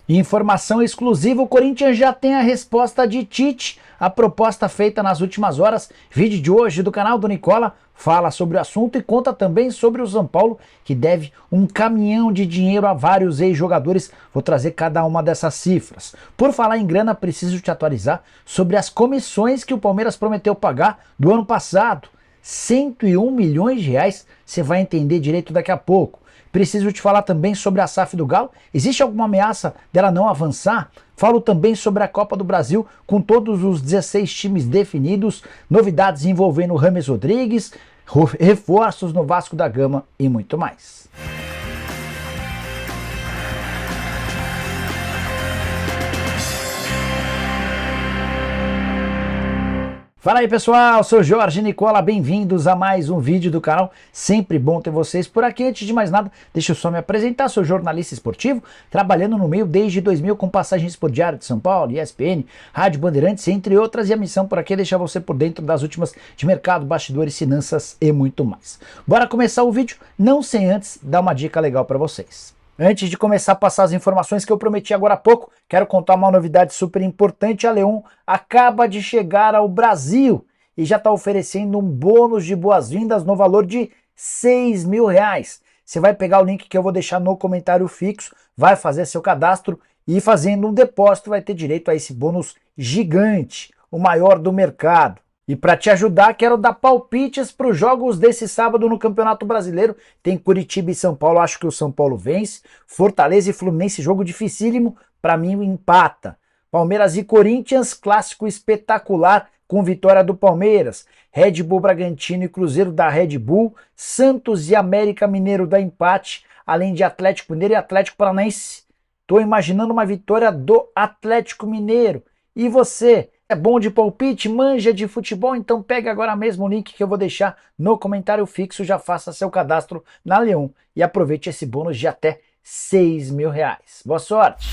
Informação exclusiva, o Corinthians já tem a resposta de Tite, a proposta feita nas últimas horas. Vídeo de hoje do canal do Nicola fala sobre o assunto e conta também sobre o São Paulo, que deve um caminhão de dinheiro a vários ex-jogadores. Vou trazer cada uma dessas cifras. Por falar em grana, preciso te atualizar sobre as comissões que o Palmeiras prometeu pagar do ano passado. 101 milhões de reais, você vai entender direito daqui a pouco. Preciso te falar também sobre a SAF do Galo. Existe alguma ameaça dela não avançar? Falo também sobre a Copa do Brasil, com todos os 16 times definidos, novidades envolvendo o James Rodrigues, reforços no Vasco da Gama e muito mais. Fala aí pessoal, sou Jorge Nicola, bem-vindos a mais um vídeo do canal, sempre bom ter vocês por aqui. Antes de mais nada, deixa eu só me apresentar, sou jornalista esportivo, trabalhando no meio desde 2000 com passagens por Diário de São Paulo, ESPN, Rádio Bandeirantes, entre outras, e a missão por aqui é deixar você por dentro das últimas de mercado, bastidores, finanças e muito mais. Bora começar o vídeo, não sem antes dar uma dica legal para vocês. Antes de começar a passar as informações que eu prometi agora há pouco, quero contar uma novidade super importante. A Leon acaba de chegar ao Brasil e já está oferecendo um bônus de boas-vindas no valor de R$6.000. Você vai pegar o link que eu vou deixar no comentário fixo, vai fazer seu cadastro e fazendo um depósito vai ter direito a esse bônus gigante, o maior do mercado. E para te ajudar, quero dar palpites para os jogos desse sábado no Campeonato Brasileiro. Tem Curitiba e São Paulo, acho que o São Paulo vence. Fortaleza e Fluminense, jogo dificílimo, para mim empata. Palmeiras e Corinthians, clássico espetacular com vitória do Palmeiras. Red Bull Bragantino e Cruzeiro da Red Bull. Santos e América Mineiro da empate, além de Atlético Mineiro e Atlético Paranaense. Estou imaginando uma vitória do Atlético Mineiro. E você? É bom de palpite, manja de futebol? Então pega agora mesmo o link que eu vou deixar no comentário fixo, já faça seu cadastro na Leon e aproveite esse bônus de até R$6.000. Boa sorte!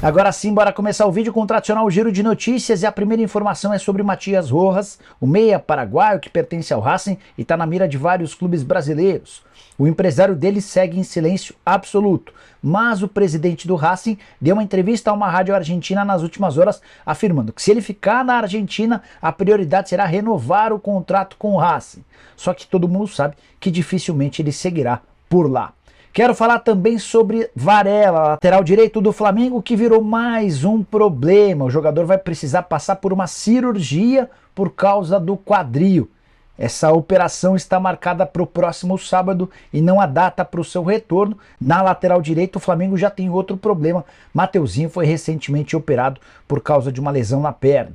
Agora sim, bora começar o vídeo com o tradicional giro de notícias e a primeira informação é sobre Matias Rojas, o meia paraguaio que pertence ao Racing e está na mira de vários clubes brasileiros. O empresário dele segue em silêncio absoluto, mas o presidente do Racing deu uma entrevista a uma rádio argentina nas últimas horas, afirmando que se ele ficar na Argentina, a prioridade será renovar o contrato com o Racing. Só que todo mundo sabe que dificilmente ele seguirá por lá. Quero falar também sobre Varela, lateral direito do Flamengo, que virou mais um problema. O jogador vai precisar passar por uma cirurgia por causa do quadril. Essa operação está marcada para o próximo sábado e não há data para o seu retorno. Na lateral direita, o Flamengo já tem outro problema. Mateuzinho foi recentemente operado por causa de uma lesão na perna.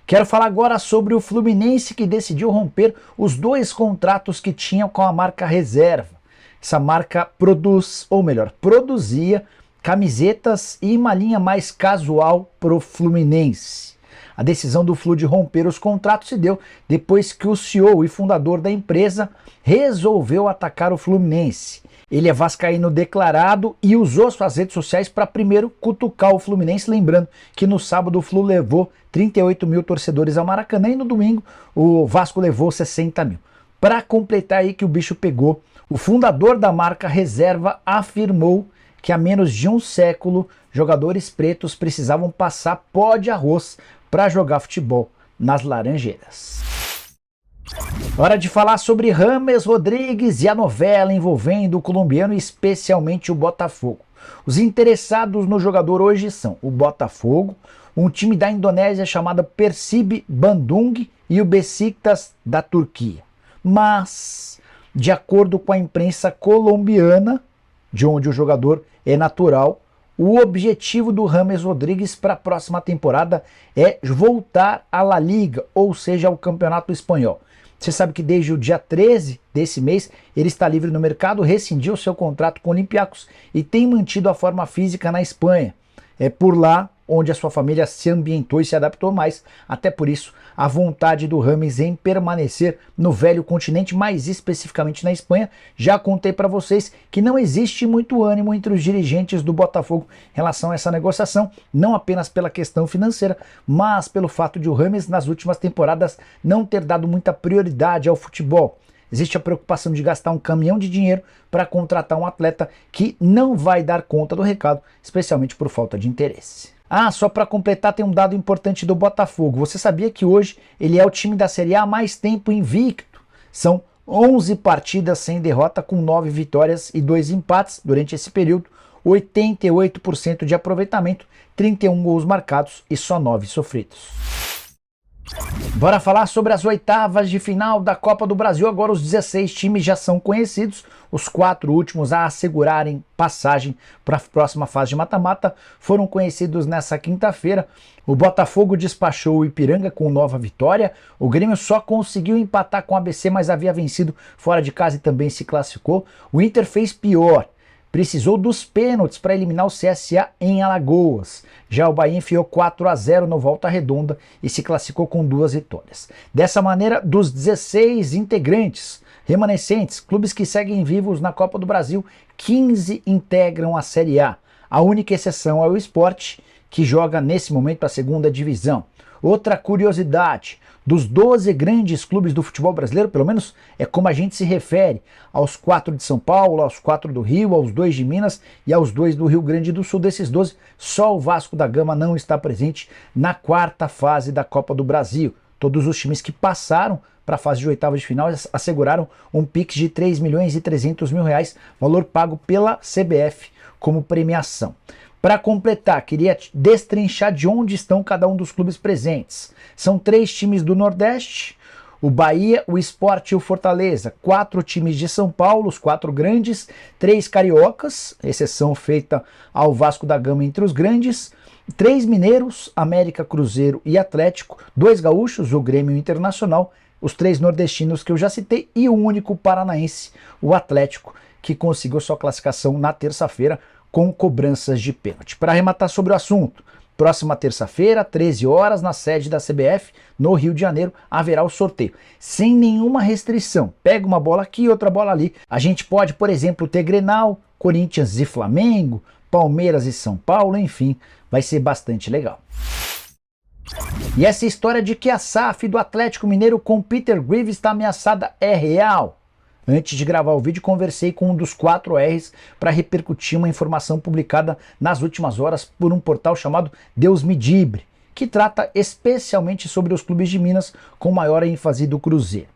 Quero falar agora sobre o Fluminense, que decidiu romper os 2 contratos que tinha com a marca Reserva. Essa marca produz, ou melhor, produzia camisetas e uma linha mais casual para o Fluminense. A decisão do Flu de romper os contratos se deu depois que o CEO e fundador da empresa resolveu atacar o Fluminense. Ele é vascaíno declarado e usou suas redes sociais para primeiro cutucar o Fluminense, lembrando que no sábado o Flu levou 38 mil torcedores ao Maracanã e no domingo o Vasco levou 60 mil. Para completar aí que o bicho pegou, o fundador da marca Reserva afirmou que há menos de um século jogadores pretos precisavam passar pó de arroz para jogar futebol nas Laranjeiras. Hora de falar sobre James Rodrigues e a novela envolvendo o colombiano e especialmente o Botafogo. Os interessados no jogador hoje são o Botafogo, um time da Indonésia chamado Persib Bandung e o Besiktas da Turquia. Mas, de acordo com a imprensa colombiana, de onde o jogador é natural, o objetivo do James Rodrigues para a próxima temporada é voltar à La Liga, ou seja, ao Campeonato Espanhol. Você sabe que desde o dia 13 desse mês ele está livre no mercado, rescindiu seu contrato com o Olympiacos e tem mantido a forma física na Espanha. É por lá onde a sua família se ambientou e se adaptou mais, até por isso a vontade do James em permanecer no velho continente, mais especificamente na Espanha. Já contei para vocês que não existe muito ânimo entre os dirigentes do Botafogo em relação a essa negociação, não apenas pela questão financeira, mas pelo fato de o James nas últimas temporadas não ter dado muita prioridade ao futebol. existe a preocupação de gastar um caminhão de dinheiro para contratar um atleta que não vai dar conta do recado, especialmente por falta de interesse. Ah, só para completar, tem um dado importante do Botafogo. Você sabia que hoje ele é o time da Série A há mais tempo invicto? São 11 partidas sem derrota, com 9 vitórias e 2 empates durante esse período, 88% de aproveitamento, 31 gols marcados e só 9 sofridos. Bora falar sobre as oitavas de final da Copa do Brasil. Agora os 16 times já são conhecidos, os 4 últimos a assegurarem passagem para a próxima fase de mata-mata foram conhecidos nessa quinta-feira. O Botafogo despachou o Ipiranga com nova vitória, o Grêmio só conseguiu empatar com o ABC, mas havia vencido fora de casa e também se classificou. O Inter fez pior, precisou dos pênaltis para eliminar o CSA em Alagoas. Já o Bahia enfiou 4-0 no Volta Redonda e se classificou com 2 vitórias. Dessa maneira, dos 16 integrantes remanescentes, clubes que seguem vivos na Copa do Brasil, 15 integram a Série A. A única exceção é o Sport, que joga nesse momento a segunda divisão. Outra curiosidade, dos 12 grandes clubes do futebol brasileiro, pelo menos é como a gente se refere aos 4 de São Paulo, aos 4 do Rio, aos 2 de Minas e aos 2 do Rio Grande do Sul. Desses 12, só o Vasco da Gama não está presente na quarta fase da Copa do Brasil. Todos os times que passaram para a fase de oitavas de final asseguraram um Pix de R$3.300.000, valor pago pela CBF como premiação. Para completar, queria destrinchar de onde estão cada um dos clubes presentes. São 3 times do Nordeste, o Bahia, o Sport e o Fortaleza. 4 times de São Paulo, os 4 grandes, 3 cariocas, exceção feita ao Vasco da Gama entre os grandes, 3 mineiros, América, Cruzeiro e Atlético, 2 gaúchos, o Grêmio Internacional, os 3 nordestinos que eu já citei e o único paranaense, o Atlético, que conseguiu sua classificação na terça-feira com cobranças de pênalti. Para arrematar sobre o assunto, próxima terça-feira, 13 horas, na sede da CBF, no Rio de Janeiro, haverá o sorteio. Sem nenhuma restrição. Pega uma bola aqui e outra bola ali. A gente pode, por exemplo, ter Grenal, Corinthians e Flamengo, Palmeiras e São Paulo, enfim, vai ser bastante legal. E essa história de que a SAF do Atlético Mineiro com Peter Grieve está ameaçada é real? Antes de gravar o vídeo, conversei com um dos 4 R's para repercutir uma informação publicada nas últimas horas por um portal chamado Deus Me Dibre, que trata especialmente sobre os clubes de Minas com maior ênfase do Cruzeiro.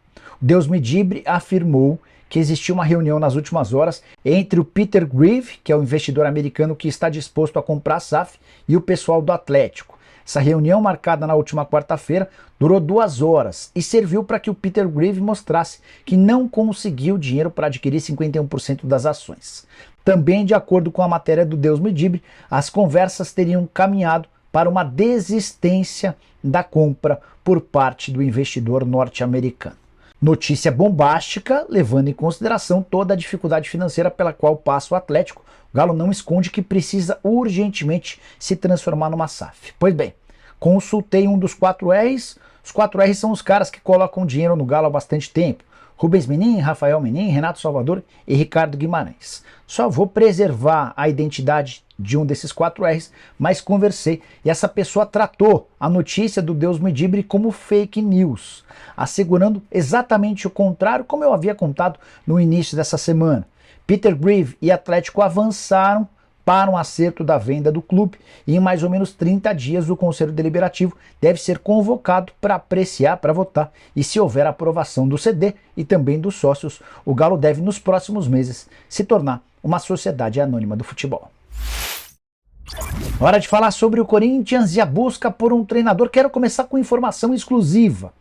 O Deus Me Dibre afirmou que existiu uma reunião nas últimas horas entre o Peter Grieve, que é o investidor americano que está disposto a comprar a SAF, e o pessoal do Atlético. Essa reunião, marcada na última quarta-feira, durou 2 horas e serviu para que o Peter Grieve mostrasse que não conseguiu dinheiro para adquirir 51% das ações. Também, de acordo com a matéria do Deus Me Dibre, as conversas teriam caminhado para uma desistência da compra por parte do investidor norte-americano. Notícia bombástica, levando em consideração toda a dificuldade financeira pela qual passa o Atlético. O Galo não esconde que precisa urgentemente se transformar numa SAF. Pois bem, consultei um dos 4 R's. Os 4 R's são os caras que colocam dinheiro no Galo há bastante tempo. Rubens Menin, Rafael Menin, Renato Salvador e Ricardo Guimarães. Só vou preservar a identidade de um desses 4 R's, mas conversei e essa pessoa tratou a notícia do Deus Me Dibre como fake news, assegurando exatamente o contrário, como eu havia contado no início dessa semana. Peter Grieve e Atlético avançaram para um acerto da venda do clube e em mais ou menos 30 dias o Conselho Deliberativo deve ser convocado para apreciar, para votar, e se houver aprovação do CD e também dos sócios, o Galo deve nos próximos meses se tornar uma sociedade anônima do futebol. Hora de falar sobre o Corinthians e a busca por um treinador. Quero começar com informação exclusiva.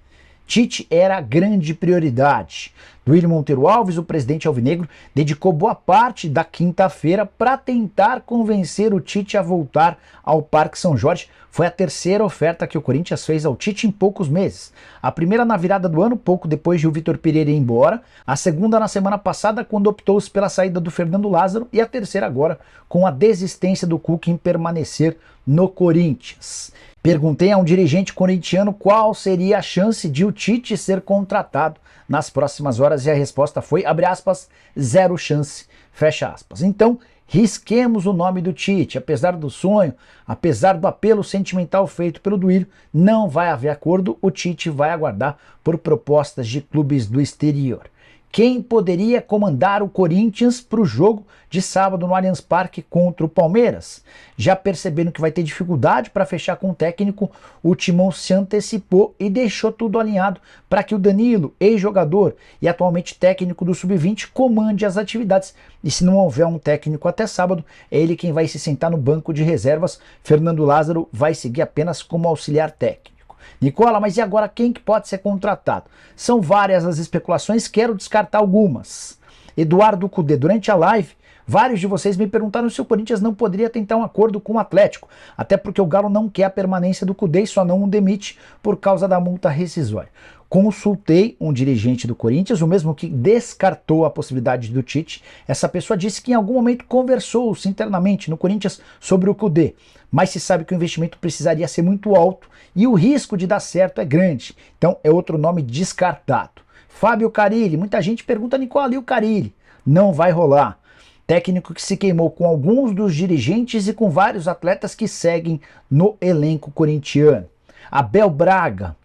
Tite era a grande prioridade. Duílio Monteiro Alves, o presidente alvinegro, dedicou boa parte da quinta-feira para tentar convencer o Tite a voltar ao Parque São Jorge. Foi a terceira oferta que o Corinthians fez ao Tite em poucos meses. A primeira na virada do ano, pouco depois de o Vitor Pereira ir embora. A segunda na semana passada, quando optou-se pela saída do Fernando Lázaro. E a terceira agora, com a desistência do Cuca em permanecer no Corinthians. Perguntei a um dirigente corintiano qual seria a chance de o Tite ser contratado nas próximas horas e a resposta foi, abre aspas, 0 chance, fecha aspas. Então, risquemos o nome do Tite. Apesar do sonho, apesar do apelo sentimental feito pelo Duílio, não vai haver acordo, o Tite vai aguardar por propostas de clubes do exterior. quem poderia comandar o Corinthians para o jogo de sábado no Allianz Parque contra o Palmeiras. Já percebendo que vai ter dificuldade para fechar com o técnico, o Timão se antecipou e deixou tudo alinhado para que o Danilo, ex-jogador e atualmente técnico do Sub-20, comande as atividades. E se não houver um técnico até sábado, é ele quem vai se sentar no banco de reservas. Fernando Lázaro vai seguir apenas como auxiliar técnico. Nicola, mas e agora quem que pode ser contratado? São várias as especulações, quero descartar algumas. Eduardo Cudê, durante a live, vários de vocês me perguntaram se o Corinthians não poderia tentar um acordo com o Atlético, até porque o Galo não quer a permanência do Cudê e só não o demite por causa da multa rescisória. Consultei um dirigente do Corinthians, o mesmo que descartou a possibilidade do Tite. Essa pessoa disse que em algum momento conversou-se internamente no Corinthians sobre o Cudê, mas se sabe que o investimento precisaria ser muito alto e o risco de dar certo é grande. Então é outro nome descartado. Fábio Carille, muita gente pergunta, Nicola, e o Carille? Não vai rolar. Técnico que se queimou com alguns dos dirigentes e com vários atletas que seguem no elenco corintiano. Abel Braga,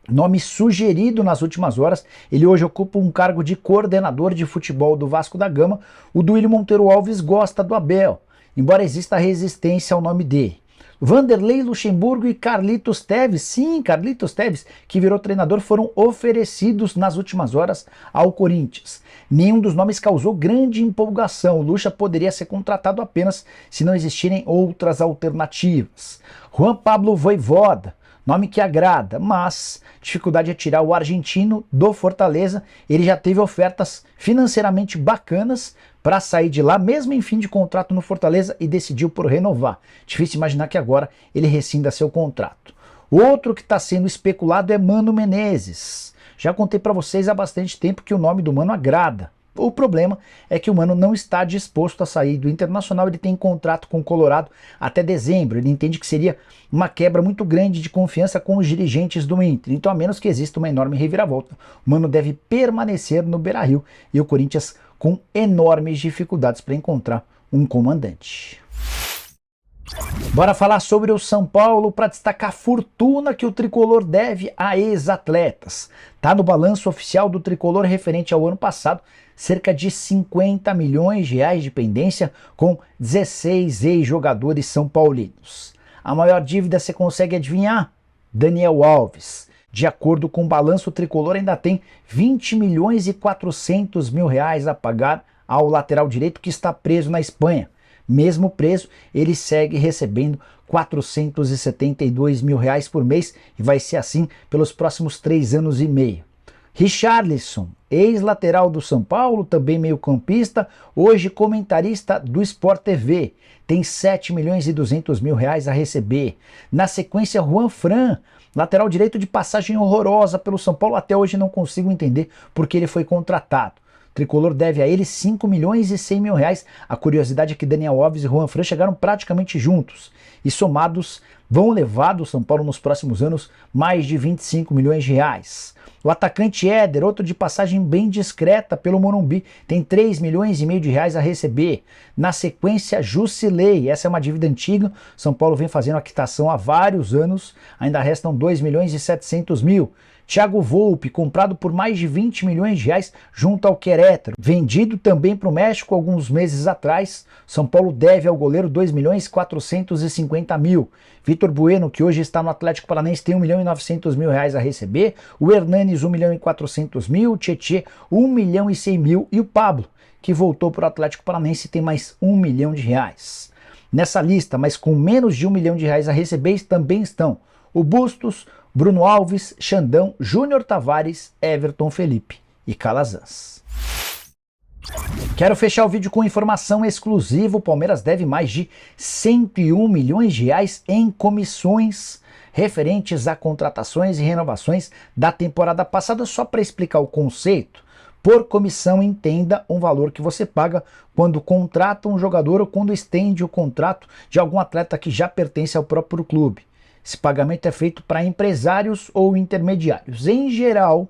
nome sugerido nas últimas horas, ele hoje ocupa um cargo de coordenador de futebol do Vasco da Gama. O Duílio Monteiro Alves gosta do Abel, embora exista resistência ao nome dele. Vanderlei Luxemburgo e Carlitos Teves, sim, Carlitos Teves, que virou treinador, foram oferecidos nas últimas horas ao Corinthians. Nenhum dos nomes causou grande empolgação. O Lucha poderia ser contratado apenas se não existirem outras alternativas. Juan Pablo Vojvoda, nome que agrada, mas dificuldade é tirar o argentino do Fortaleza. Ele já teve ofertas financeiramente bacanas para sair de lá, mesmo em fim de contrato no Fortaleza, e decidiu por renovar. Difícil imaginar que agora ele rescinda seu contrato. Outro que está sendo especulado é Mano Menezes. Já contei para vocês há bastante tempo que o nome do Mano agrada. O problema é que o Mano não está disposto a sair do Internacional. Ele tem contrato com o Colorado até dezembro. Ele entende que seria uma quebra muito grande de confiança com os dirigentes do Inter. Então, a menos que exista uma enorme reviravolta, o Mano deve permanecer no Beira-Rio e o Corinthians com enormes dificuldades para encontrar um comandante. Bora falar sobre o São Paulo para destacar a fortuna que o Tricolor deve a ex-atletas. Tá no balanço oficial do Tricolor referente ao ano passado, cerca de 50 milhões de reais de pendência com 16 ex-jogadores são paulinos. A maior dívida você consegue adivinhar? Daniel Alves. De acordo com o balanço, o Tricolor ainda tem 20 milhões e 400 mil reais a pagar ao lateral direito que está preso na Espanha. Mesmo preso, ele segue recebendo 472 mil reais por mês e vai ser assim pelos próximos 3 anos e meio. Richarlison, ex-lateral do São Paulo, também meio-campista, hoje comentarista do Sport TV, tem 7 milhões e 200 mil reais a receber. Na sequência, Juan Fran, lateral direito de passagem horrorosa pelo São Paulo, até hoje não consigo entender porque ele foi contratado. O Tricolor deve a ele 5 milhões e 100 mil reais. A curiosidade é que Daniel Alves e Juan Fran chegaram praticamente juntos e somados vão levar do São Paulo nos próximos anos mais de 25 milhões de reais. O atacante Éder, outro de passagem bem discreta pelo Morumbi, tem 3 milhões e meio de reais a receber. Na sequência, Jusilei, essa é uma dívida antiga, São Paulo vem fazendo a quitação há vários anos, ainda restam 2 milhões e 700 mil. Thiago Volpe, comprado por mais de 20 milhões de reais junto ao Querétaro, vendido também para o México alguns meses atrás. São Paulo deve ao goleiro 2 milhões e 450 mil. Vitor Bueno, que hoje está no Atlético Paranaense, tem 1 milhão e 900 mil reais a receber. O Hernanes, 1 milhão e 400 mil. O Tietê, 1 milhão e 100 mil. E o Pablo, que voltou para o Atlético Paranaense, tem mais 1 milhão de reais. Nessa lista, mas com menos de 1 milhão de reais a receber, também estão o Bustos, Bruno Alves, Xandão, Júnior Tavares, Everton Felipe e Calazans. Quero fechar o vídeo com informação exclusiva. O Palmeiras deve mais de 101 milhões de reais em comissões referentes a contratações e renovações da temporada passada. Só para explicar o conceito, por comissão entenda um valor que você paga quando contrata um jogador ou quando estende o contrato de algum atleta que já pertence ao próprio clube. Esse pagamento é feito para empresários ou intermediários. Em geral,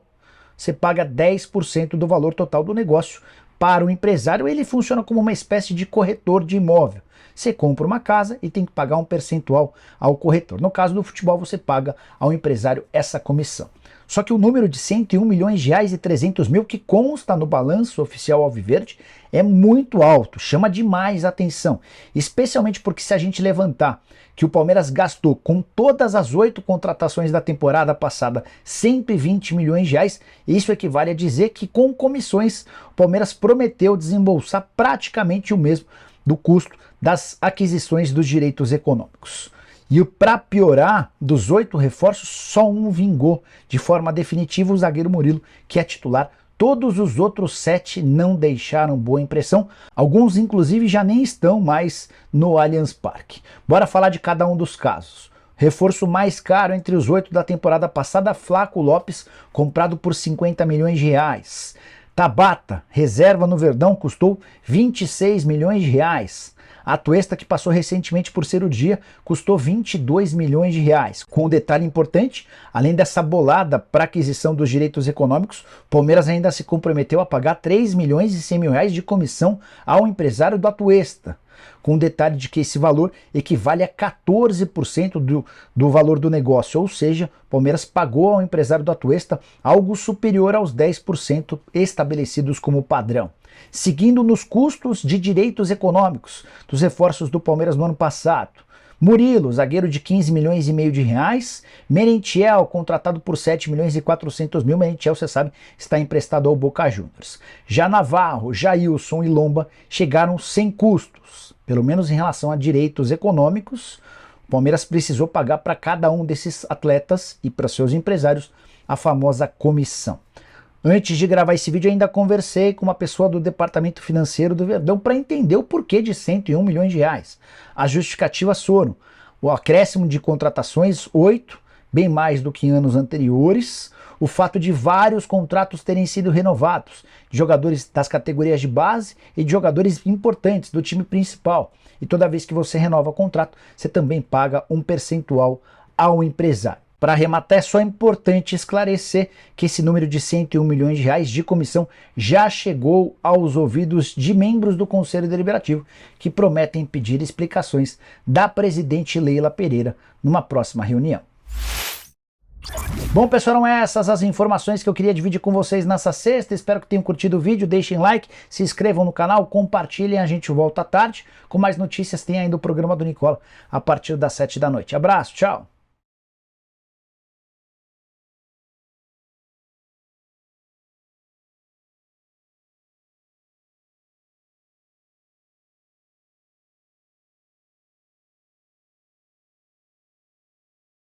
você paga 10% do valor total do negócio para o empresário. Ele funciona como uma espécie de corretor de imóvel. Você compra uma casa e tem que pagar um percentual ao corretor. No caso do futebol, você paga ao empresário essa comissão. Só que o número de 101 milhões de reais e 300 mil que consta no balanço oficial alviverde é muito alto, chama demais a atenção, especialmente porque se a gente levantar que o Palmeiras gastou com todas as 8 contratações da temporada passada 120 milhões de reais, isso equivale a dizer que com comissões o Palmeiras prometeu desembolsar praticamente o mesmo do custo das aquisições dos direitos econômicos. E para piorar, dos 8 reforços, só um vingou de forma definitiva, o zagueiro Murilo, que é titular. Todos os outros 7 não deixaram boa impressão, alguns inclusive já nem estão mais no Allianz Parque. Bora falar de cada um dos casos. Reforço mais caro entre os 8 da temporada passada, Flaco Lopes, comprado por 50 milhões de reais. Tabata, reserva no Verdão, custou 26 milhões de reais. Atuesta, que passou recentemente por ser o dia, custou 22 milhões de reais. Com um detalhe importante, além dessa bolada para aquisição dos direitos econômicos, o Palmeiras ainda se comprometeu a pagar 3 milhões e 100 mil reais de comissão ao empresário do Atuesta. Com o detalhe de que esse valor equivale a 14% do valor do negócio, ou seja, o Palmeiras pagou ao empresário do Atuesta algo superior aos 10% estabelecidos como padrão. Seguindo nos custos de direitos econômicos dos reforços do Palmeiras no ano passado. Murilo, zagueiro de 15 milhões e meio de reais. Merentiel, contratado por 7 milhões e 400 mil. Merentiel, você sabe, está emprestado ao Boca Juniors. Já Navarro, Jailson e Lomba chegaram sem custos, pelo menos em relação a direitos econômicos. O Palmeiras precisou pagar para cada um desses atletas e para seus empresários a famosa comissão. Antes de gravar esse vídeo, ainda conversei com uma pessoa do departamento financeiro do Verdão para entender o porquê de 101 milhões de reais. As justificativas foram o acréscimo de contratações, 8, bem mais do que em anos anteriores, o fato de vários contratos terem sido renovados, de jogadores das categorias de base e de jogadores importantes do time principal. E toda vez que você renova o contrato, você também paga um percentual ao empresário. Para arrematar, é só importante esclarecer que esse número de 101 milhões de reais de comissão já chegou aos ouvidos de membros do Conselho Deliberativo, que prometem pedir explicações da presidente Leila Pereira numa próxima reunião. Bom, pessoal, eram essas as informações que eu queria dividir com vocês nessa sexta. Espero que tenham curtido o vídeo, deixem like, se inscrevam no canal, compartilhem, a gente volta à tarde. Com mais notícias, tem ainda o programa do Nicola a partir das 7 da noite. Abraço, tchau!